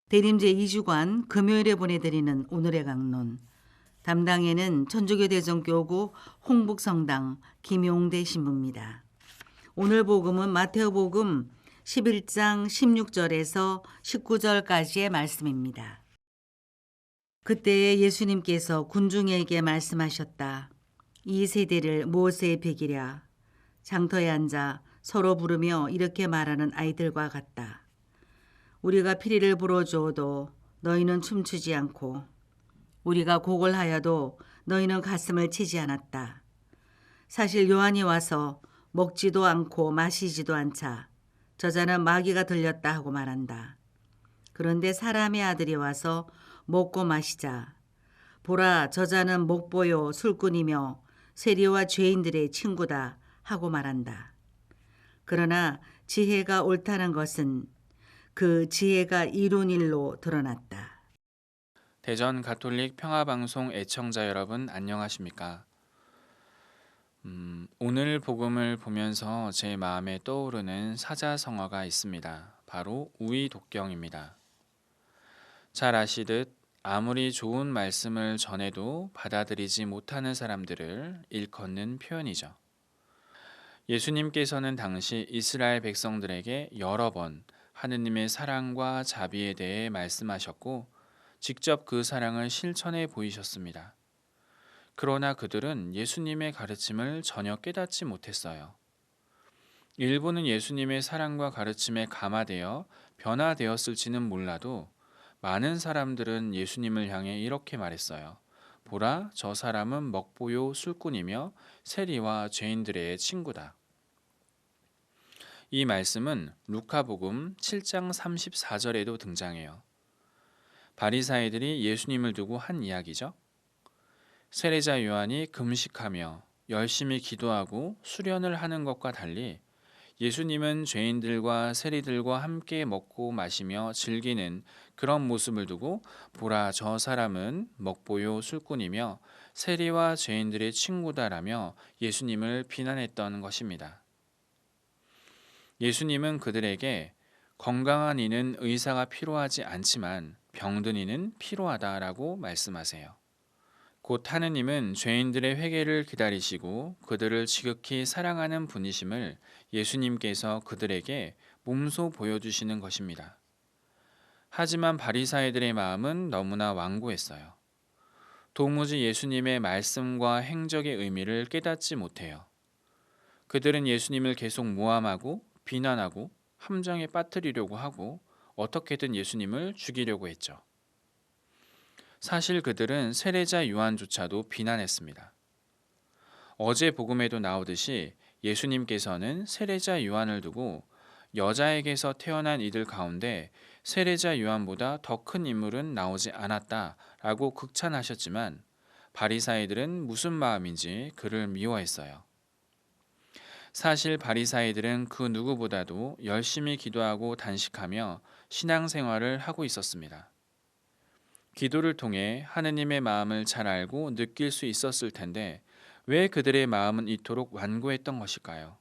대림제 2주간 금요일에 보내드리는 오늘의 강론. 담당에는 천주교대전교구 홍북성당 김용대 신부입니다. 오늘 복음은 마테오복음 11장 16절에서 19절까지의 말씀입니다. 그때에 예수님께서 군중에게 말씀하셨다. 이 세대를 무엇에 배기랴. 장터에 앉아 서로 부르며 이렇게 말하는 아이들과 같다. 우리가 피리를 불어주어도 너희는 춤추지 않고 우리가 곡을 하여도 너희는 가슴을 치지 않았다. 사실 요한이 와서 먹지도 않고 마시지도 않자 저자는 마귀가 들렸다 하고 말한다. 그런데 사람의 아들이 와서 먹고 마시자 보라 저자는 목보요 술꾼이며 세리와 죄인들의 친구다 하고 말한다. 그러나 지혜가 옳다는 것은 그 지혜가 이룬 일로 드러났다. 대전 가톨릭 평화방송 애청자 여러분 안녕하십니까? 오늘 복음을 보면서 제 마음에 떠오르는 사자성어가 있습니다. 바로 우의독경입니다. 잘 아시듯 아무리 좋은 말씀을 전해도 받아들이지 못하는 사람들을 일컫는 표현이죠. 예수님께서는 당시 이스라엘 백성들에게 여러 번 하느님의 사랑과 자비에 대해 말씀하셨고 직접 그 사랑을 실천해 보이셨습니다. 그러나 그들은 예수님의 가르침을 전혀 깨닫지 못했어요. 일부는 예수님의 사랑과 가르침에 감화되어 변화되었을지는 몰라도 많은 사람들은 예수님을 향해 이렇게 말했어요. 보라, 저 사람은 먹보요 술꾼이며 세리와 죄인들의 친구다. 이 말씀은 루카복음 7장 34절에도 등장해요. 바리사이들이 예수님을 두고 한 이야기죠. 세례자 요한이 금식하며 열심히 기도하고 수련을 하는 것과 달리 예수님은 죄인들과 세리들과 함께 먹고 마시며 즐기는 그런 모습을 두고 보라 저 사람은 먹보요 술꾼이며 세리와 죄인들의 친구다라며 예수님을 비난했던 것입니다. 예수님은 그들에게 건강한 이는 의사가 필요하지 않지만 병든 이는 필요하다라고 말씀하세요. 곧 하느님은 죄인들의 회개를 기다리시고 그들을 지극히 사랑하는 분이심을 예수님께서 그들에게 몸소 보여주시는 것입니다. 하지만 바리사이들의 마음은 너무나 완고했어요. 도무지 예수님의 말씀과 행적의 의미를 깨닫지 못해요. 그들은 예수님을 계속 모함하고 비난하고 함정에 빠뜨리려고 하고 어떻게든 예수님을 죽이려고 했죠. 사실 그들은 세례자 요한조차도 비난했습니다. 어제 복음에도 나오듯이 예수님께서는 세례자 요한을 두고 여자에게서 태어난 이들 가운데 세례자 요한보다 더 큰 인물은 나오지 않았다라고 극찬하셨지만 바리사이들은 무슨 마음인지 그를 미워했어요. 사실 바리사이들은 그 누구보다도 열심히 기도하고 단식하며 신앙생활을 하고 있었습니다. 기도를 통해 하느님의 마음을 잘 알고 느낄 수 있었을 텐데 왜 그들의 마음은 이토록 완고했던 것일까요?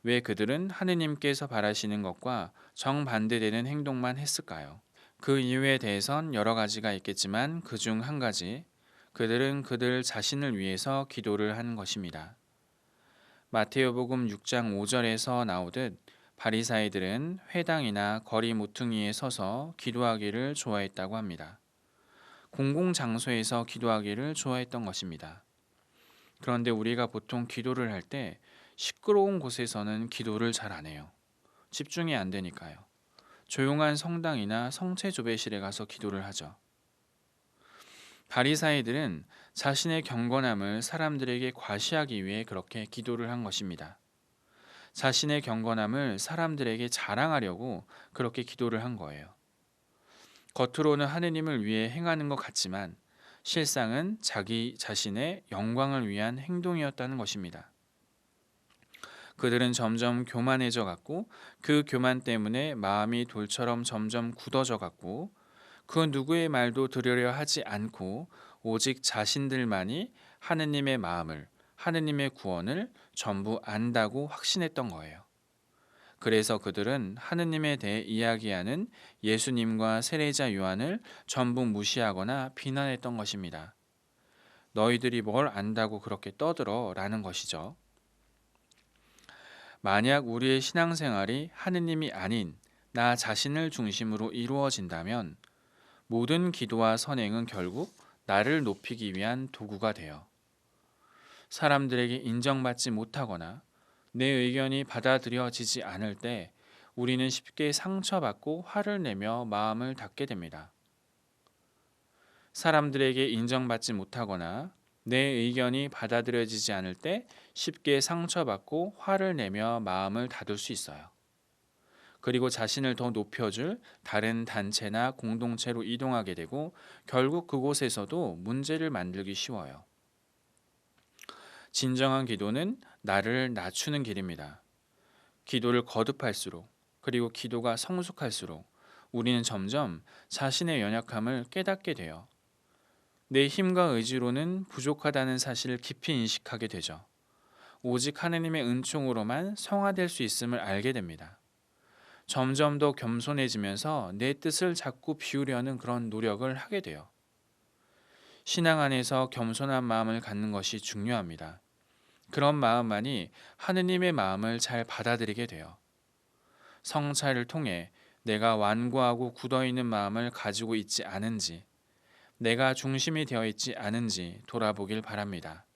왜 그들은 하느님께서 바라시는 것과 정반대되는 행동만 했을까요? 그 이유에 대해선 여러 가지가 있겠지만 그중 한 가지, 그들은 그들 자신을 위해서 기도를 한 것입니다. 마테오복음 6장 5절에서 나오듯 바리사이들은 회당이나 거리 모퉁이에 서서 기도하기를 좋아했다고 합니다. 공공장소에서 기도하기를 좋아했던 것입니다. 그런데 우리가 보통 기도를 할 때 시끄러운 곳에서는 기도를 잘 안 해요. 집중이 안 되니까요. 조용한 성당이나 성체조배실에 가서 기도를 하죠. 바리사이들은 자신의 경건함을 사람들에게 과시하기 위해 그렇게 기도를 한 것입니다. 자신의 경건함을 사람들에게 자랑하려고 그렇게 기도를 한 거예요. 겉으로는 하느님을 위해 행하는 것 같지만 실상은 자기 자신의 영광을 위한 행동이었다는 것입니다. 그들은 점점 교만해져 갔고 그 교만 때문에 마음이 돌처럼 점점 굳어져 갔고 그 누구의 말도 들으려 하지 않고 오직 자신들만이 하느님의 마음을, 하느님의 구원을 전부 안다고 확신했던 거예요. 그래서 그들은 하느님에 대해 이야기하는 예수님과 세례자 요한을 전부 무시하거나 비난했던 것입니다. 너희들이 뭘 안다고 그렇게 떠들어 라는 것이죠. 만약 우리의 신앙생활이 하느님이 아닌 나 자신을 중심으로 이루어진다면 모든 기도와 선행은 결국 나를 높이기 위한 도구가 돼요. 사람들에게 인정받지 못하거나 내 의견이 받아들여지지 않을 때 우리는 쉽게 상처받고 화를 내며 마음을 닫게 됩니다. 사람들에게 인정받지 못하거나 내 의견이 받아들여지지 않을 때 쉽게 상처받고 화를 내며 마음을 닫을 수 있어요. 그리고 자신을 더 높여줄 다른 단체나 공동체로 이동하게 되고 결국 그곳에서도 문제를 만들기 쉬워요. 진정한 기도는 나를 낮추는 길입니다. 기도를 거듭할수록 그리고 기도가 성숙할수록 우리는 점점 자신의 연약함을 깨닫게 돼요. 내 힘과 의지로는 부족하다는 사실을 깊이 인식하게 되죠. 오직 하느님의 은총으로만 성화될 수 있음을 알게 됩니다. 점점 더 겸손해지면서 내 뜻을 자꾸 비우려는 그런 노력을 하게 돼요. 신앙 안에서 겸손한 마음을 갖는 것이 중요합니다. 그런 마음만이 하느님의 마음을 잘 받아들이게 돼요. 성찰을 통해 내가 완고하고 굳어있는 마음을 가지고 있지 않은지, 내가 중심이 되어 있지 않은지 돌아보길 바랍니다.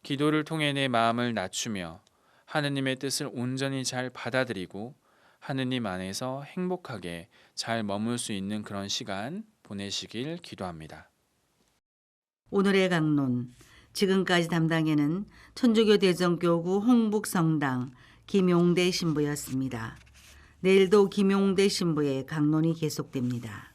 기도를 통해 내 마음을 낮추며 하느님의 뜻을 온전히 잘 받아들이고 하느님 안에서 행복하게 잘 머물 수 있는 그런 시간 보내시길 기도합니다. 오늘의 강론, 지금까지 담당에는 천주교 대전교구 홍북성당 김용대 신부였습니다. 내일도 김용대 신부의 강론이 계속됩니다.